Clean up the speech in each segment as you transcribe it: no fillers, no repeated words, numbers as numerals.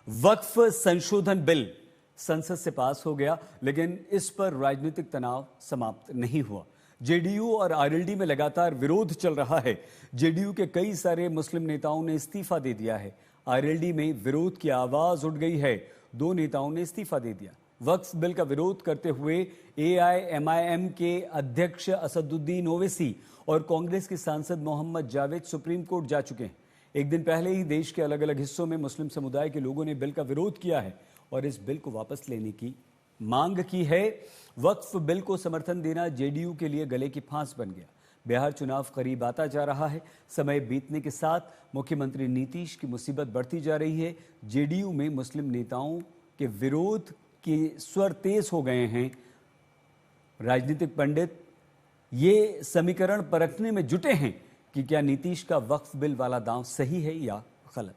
वक्फ संशोधन बिल संसद से पास हो गया, लेकिन इस पर राजनीतिक तनाव समाप्त नहीं हुआ। जेडीयू और आरएलडी में लगातार विरोध चल रहा है। जेडीयू के कई सारे मुस्लिम नेताओं ने इस्तीफा दे दिया है। आरएलडी में विरोध की आवाज उठ गई है। 2 नेताओं ने इस्तीफा दे दिया। वक्फ बिल का विरोध करते हुए एआईएमआईएम के अध्यक्ष असदुद्दीन ओवैसी और कांग्रेस के सांसद मोहम्मद जावेद सुप्रीम कोर्ट जा चुके हैं। एक दिन पहले ही देश के अलग अलग हिस्सों में मुस्लिम समुदाय के लोगों ने बिल का विरोध किया है और इस बिल को वापस लेने की मांग की है। वक्फ बिल को समर्थन देना जेडीयू के लिए गले की फांस बन गया। बिहार चुनाव करीब आता जा रहा है। समय बीतने के साथ मुख्यमंत्री नीतीश की मुसीबत बढ़ती जा रही है। जेडीयू में मुस्लिम नेताओं के विरोध के स्वर तेज हो गए हैं। राजनीतिक पंडित ये समीकरण परखने में जुटे हैं कि क्या नीतीश का वक्फ बिल वाला दांव सही है या गलत।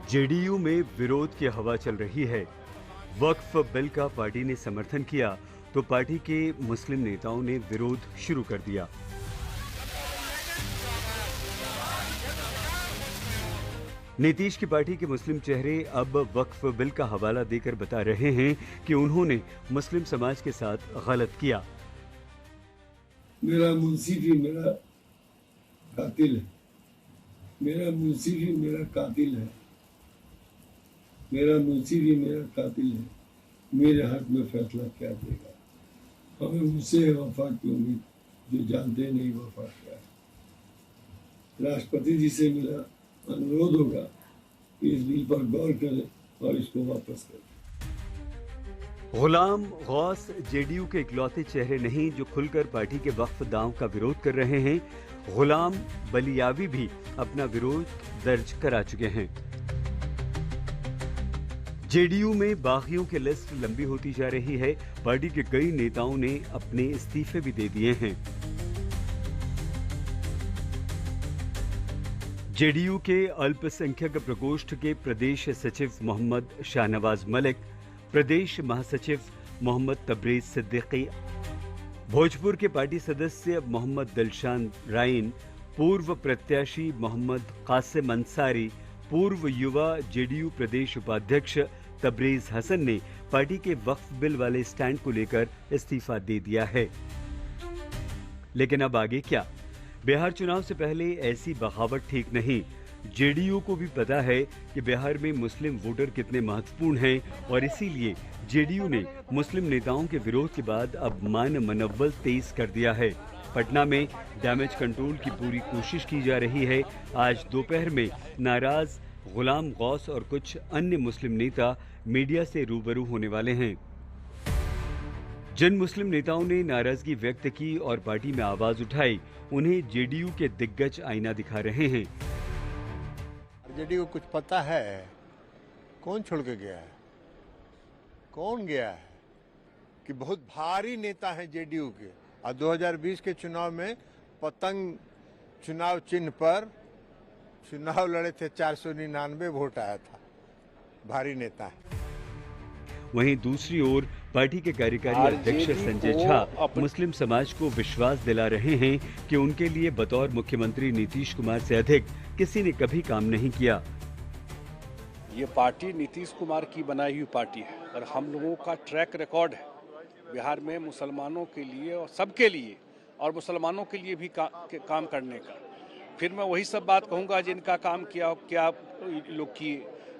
जेडीयू में विरोध की हवा चल रही है। वक्फ बिल का पार्टी ने समर्थन किया तो पार्टी के मुस्लिम नेताओं ने विरोध शुरू कर दिया। नीतीश की पार्टी के मुस्लिम चेहरे अब वक्फ बिल का हवाला देकर बता रहे हैं कि उन्होंने मुस्लिम समाज के साथ गलत किया। मेरा मुंशी भी मेरा कातिल है, मेरा मुंशी भी मेरा कातिल है, मेरा मुंशी भी मेरा कातिल है। मेरे हक में फैसला क्या देगा? हमें मुझसे वफा की उम्मीद, जो जानते नहीं वफा क्या है। राष्ट्रपति जी से मेरा अनुरोध होगा कि इस बिल पर गौर करें और इसको वापस करें। गुलाम गौस जेडीयू के इकलौते चेहरे नहीं जो खुलकर पार्टी के वक्फ दांव का विरोध कर रहे हैं। गुलाम बलियावी भी अपना विरोध दर्ज करा चुके हैं। जेडीयू में बागियों की लिस्ट लंबी होती जा रही है। पार्टी के कई नेताओं ने अपने इस्तीफे भी दे दिए हैं। जेडीयू के अल्पसंख्यक प्रकोष्ठ के प्रदेश सचिव मोहम्मद शाहनवाज मलिक, प्रदेश महासचिव मोहम्मद तबरेज सिद्दीकी, भोजपुर के पार्टी सदस्य मोहम्मद दिलशान राइन, पूर्व प्रत्याशी मोहम्मद कासिम अंसारी, पूर्व युवा जेडीयू प्रदेश उपाध्यक्ष तबरेज हसन ने पार्टी के वक्फ बिल वाले स्टैंड को लेकर इस्तीफा दे दिया है। लेकिन अब आगे क्या? बिहार चुनाव से पहले ऐसी बगावत ठीक नहीं। जेडीयू को भी पता है कि बिहार में मुस्लिम वोटर कितने महत्वपूर्ण हैं और इसीलिए जेडीयू ने मुस्लिम नेताओं के विरोध के बाद अब मान मनव्वल तेज कर दिया है। पटना में डैमेज कंट्रोल की पूरी कोशिश की जा रही है। आज दोपहर में नाराज गुलाम गौस और कुछ अन्य मुस्लिम नेता मीडिया से रूबरू होने वाले हैं। जिन मुस्लिम नेताओं ने नाराजगी व्यक्त की और पार्टी में आवाज उठाई, उन्हें जेडीयू के दिग्गज आईना दिखा रहे हैं। जेडीयू को कुछ पता है कौन छोड़ के गया है, कौन गया है कि बहुत भारी नेता है जेडीयू के। और 2020 के चुनाव में पतंग चुनाव चिन्ह पर चुनाव लड़े थे, 499 वोट आया था। भारी नेता है। वहीं दूसरी ओर पार्टी के कार्यकारी अध्यक्ष संजय झा मुस्लिम समाज को विश्वास दिला रहे हैं कि उनके लिए बतौर मुख्यमंत्री नीतीश कुमार से अधिक किसी ने कभी काम नहीं किया। ये पार्टी नीतीश कुमार की बनाई हुई पार्टी है और हम लोगों का ट्रैक रिकॉर्ड है बिहार में मुसलमानों के लिए और सबके लिए और मुसलमानों के लिए भी काम करने का। फिर मैं वही सब बात कहूँगा जिनका काम किया क्या लोग किए,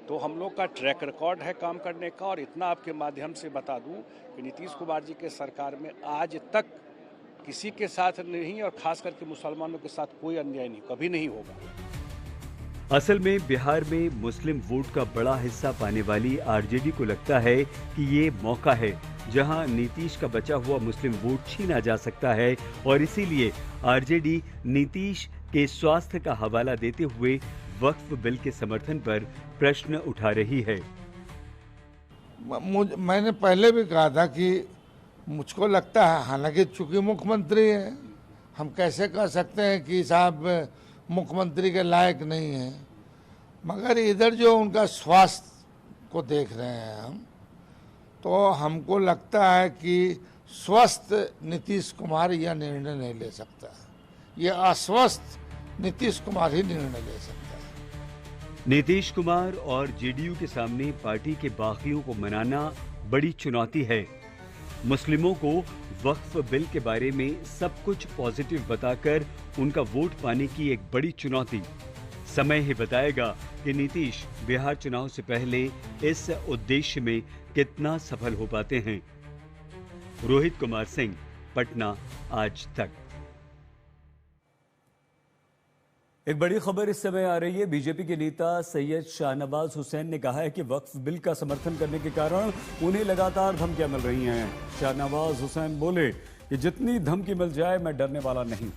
तो हम लोग का ट्रैक रिकॉर्ड है काम करने का। और इतना आपके माध्यम से बता दूं कि नीतीश कुमार जी के सरकार में आज तक किसी के साथ नहीं और खास करके मुसलमानों के साथ कोई अन्याय नहीं, कभी नहीं होगा। असल में बिहार में मुस्लिम वोट का बड़ा हिस्सा पाने वाली आरजेडी को लगता है कि ये मौका है जहां नीतीश का बचा हुआ मुस्लिम वोट छीना जा सकता है और इसीलिए आरजेडी नीतीश के स्वास्थ्य का हवाला देते हुए वक्फ बिल के समर्थन पर प्रश्न उठा रही है। मैंने पहले भी कहा था कि मुझको लगता है, हालांकि चूंकि मुख्यमंत्री है, हम कैसे कह सकते हैं कि साहब मुख्यमंत्री के लायक नहीं है, मगर इधर जो उनका स्वास्थ्य को देख रहे हैं हम, तो हमको लगता है कि स्वस्थ नीतीश कुमार यह निर्णय नहीं ले सकता, ये अस्वस्थ नीतीश कुमार ही निर्णय ले सकता है। नीतीश कुमार और जेडीयू के सामने पार्टी के बागियों को मनाना बड़ी चुनौती है। मुस्लिमों को वक्फ बिल के बारे में सब कुछ पॉजिटिव बताकर उनका वोट पाने की एक बड़ी चुनौती। समय ही बताएगा कि नीतीश बिहार चुनाव से पहले इस उद्देश्य में कितना सफल हो पाते हैं। रोहित कुमार सिंह, पटना, आज तक। एक बड़ी खबर इस समय आ रही है। बीजेपी के नेता सैयद शाहनवाज हुसैन ने कहा है कि वक्फ बिल का समर्थन करने के कारण उन्हें लगातार धमकियां मिल रही हैं। शाहनवाज हुसैन बोले कि जितनी धमकी मिल जाए मैं डरने वाला नहीं।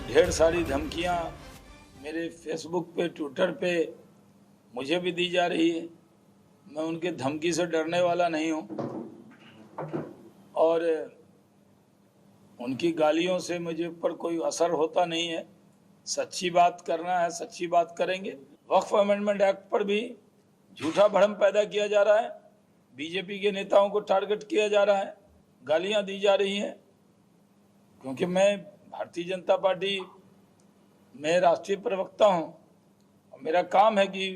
ढेर सारी धमकियां मेरे फेसबुक पे, ट्विटर पे मुझे भी दी जा रही है। मैं उनके धमकी से डरने वाला नहीं हूं और उनकी गालियों से मुझे ऊपर कोई असर होता नहीं है। सच्ची बात करना है, सच्ची बात करेंगे। वक्फ अमेंडमेंट एक्ट पर भी झूठा भ्रम पैदा किया जा रहा है, बीजेपी के नेताओं को टारगेट किया जा रहा है, गालियां दी जा रही हैं। क्योंकि मैं भारतीय जनता पार्टी में राष्ट्रीय प्रवक्ता हूं और मेरा काम है कि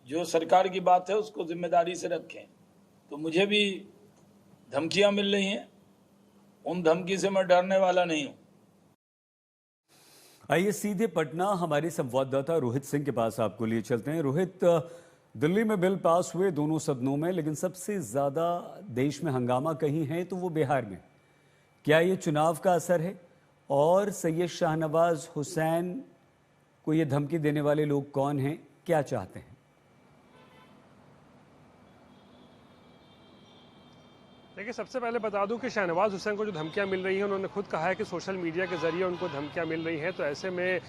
जो सरकार की बात है उसको जिम्मेदारी से रखें। तो मुझे भी धमकियां मिल रही हैं, उन धमकी से मैं डरने वाला नहीं हूं। आइए सीधे पटना हमारे संवाददाता रोहित सिंह के पास आपको लिए चलते हैं। रोहित, दिल्ली में बिल पास हुए दोनों सदनों में, लेकिन सबसे ज्यादा देश में हंगामा कहीं है तो वो बिहार में। क्या ये चुनाव का असर है और सैयद शाहनवाज हुसैन को ये धमकी देने वाले लोग कौन हैं, क्या चाहते हैं? देखिए, सबसे पहले बता दूं कि शाहनवाज हुसैन को जो धमकियां मिल रही हैं, उन्होंने खुद कहा है कि सोशल मीडिया के जरिए उनको धमकियां मिल रही हैं। तो ऐसे में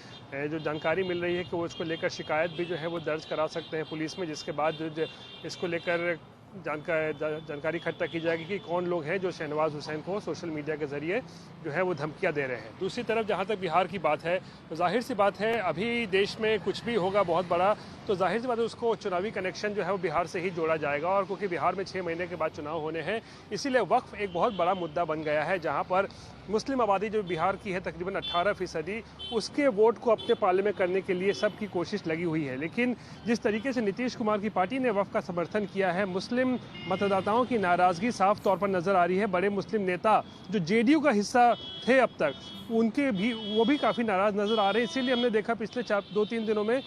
जो जानकारी मिल रही है कि वो इसको लेकर शिकायत भी जो है वो दर्ज करा सकते हैं पुलिस में, जिसके बाद जो इसको लेकर जानकारी इकट्ठा की जाएगी कि कौन लोग हैं जो शाहनवाज हुसैन को सोशल मीडिया के जरिए जो है वो धमकियां दे रहे हैं। दूसरी तरफ जहां तक बिहार की बात है तो जाहिर सी बात है, अभी देश में कुछ भी होगा बहुत बड़ा तो जाहिर सी बात है उसको चुनावी कनेक्शन जो है वो बिहार से ही जोड़ा जाएगा। और क्योंकि बिहार में 6 महीने के बाद चुनाव होने हैं, इसीलिए वक्फ एक बहुत बड़ा मुद्दा बन गया है, जहाँ पर मुस्लिम आबादी जो बिहार की है तकरीबन 18%, उसके वोट को अपने पाले में करने के लिए सबकी कोशिश लगी हुई है। लेकिन जिस तरीके से नीतीश कुमार की पार्टी ने वक्फ का समर्थन किया है, मुस्लिम मतदाताओं की नाराजगी साफ तौर पर नजर आ रही है। बड़े मुस्लिम नेता जो जेडीयू का हिस्सा थे अब तक, वो भी काफ़ी नाराज नजर आ रहे हैं। इसीलिए हमने देखा पिछले 2-3 दिनों में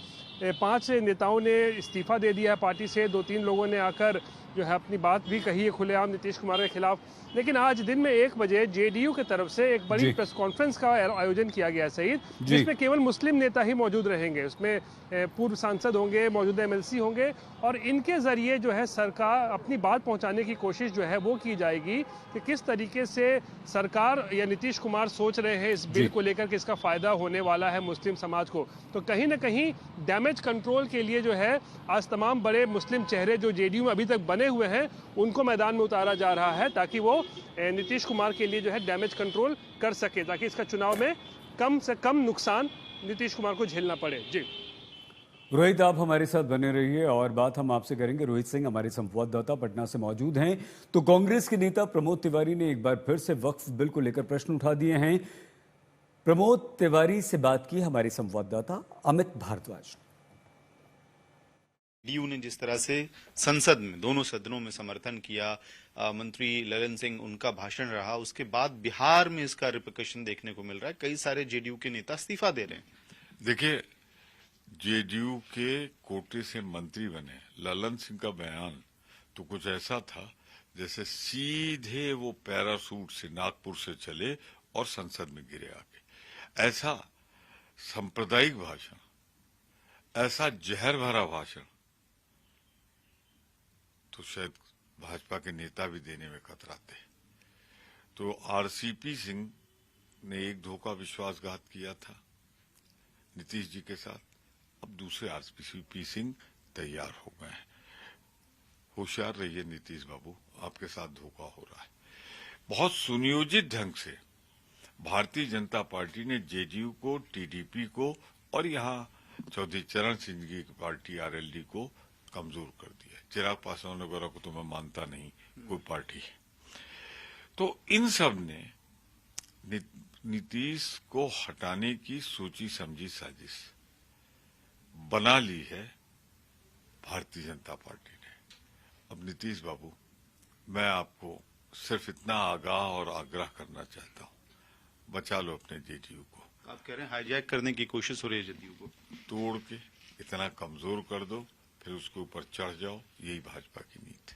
5 नेताओं ने इस्तीफा दे दिया है पार्टी से। 2-3 लोगों ने आकर जो है अपनी बात भी कही है खुलेआम नीतीश कुमार के खिलाफ। लेकिन आज दिन में 1 बजे जेडीयू की तरफ से एक बड़ी प्रेस कॉन्फ्रेंस का आयोजन किया गया है सईद, जिसमें केवल मुस्लिम नेता ही मौजूद रहेंगे। उसमें पूर्व सांसद होंगे, मौजूदा एमएलसी होंगे और इनके जरिए जो है सरकार अपनी बात पहुंचाने की कोशिश जो है वो की जाएगी कि किस तरीके से सरकार या नीतीश कुमार सोच रहे हैं इस बिल को लेकर कि इसका फायदा होने वाला है मुस्लिम समाज को। तो कहीं ना कहीं डैमेज कंट्रोल के लिए जो है आज तमाम बड़े मुस्लिम चेहरे जो जेडीयू में अभी तक बने हुए हैं उनको मैदान में उतारा जा रहा है, ताकि वो नीतीश कुमार के लिए जो है डैमेज कंट्रोल कर सके, ताकि इसका चुनाव में कम से कम नुकसान नीतीश कुमार को झेलना पड़े। जी रोहित, आप हमारे साथ बने रहिए और बात हम आपसे करेंगे। रोहित सिंह हमारे संवाददाता पटना से मौजूद हैं। तो कांग्रेस के नेता प्रमोद तिवारी ने एक बार फिर से वक्फ बिल को लेकर प्रश्न उठा दिए हैं। प्रमोद तिवारी से बात की हमारे संवाददाता अमित भारद्वाज। डीयू ने जिस तरह से संसद में दोनों सदनों में समर्थन किया, मंत्री ललन सिंह उनका भाषण रहा, उसके बाद बिहार में इसका रिपरकशन देखने को मिल रहा है। कई सारे जेडीयू के नेता इस्तीफा दे रहे हैं। देखिए, जेडीयू के कोटे से मंत्री बने ललन सिंह का बयान तो कुछ ऐसा था जैसे सीधे वो पैरासूट से नागपुर से चले और संसद में गिरे आके। ऐसा सांप्रदायिक भाषण, ऐसा जहर भरा भाषण तो शायद भाजपा के नेता भी देने में कतराते। तो आरसीपी सिंह ने एक धोखा विश्वासघात किया था नीतीश जी के साथ, अब दूसरे आरसीपी सिंह तैयार हो गए हैं। होशियार रहिए नीतीश बाबू, आपके साथ धोखा हो रहा है। बहुत सुनियोजित ढंग से भारतीय जनता पार्टी ने जेडीयू को, टीडीपी को और यहाँ चौधरी चरण सिंह की पार्टी आरएलडी को कमजोर कर दिया। चिराग पासवान वगैरह को तो मैं मानता नहीं कोई पार्टी है। तो इन सब ने नीतीश को हटाने की सोची समझी साजिश बना ली है भारतीय जनता पार्टी ने। अब नीतीश बाबू, मैं आपको सिर्फ इतना आगाह और आग्रह करना चाहता हूं, बचा लो अपने जेडीयू को। आप कह रहे हैं हाईजैक करने की कोशिश हो रही है जेडीयू को, तोड़ के इतना कमजोर कर दो, फिर उसके ऊपर चढ़ जाओ, यही भाजपा की नीति।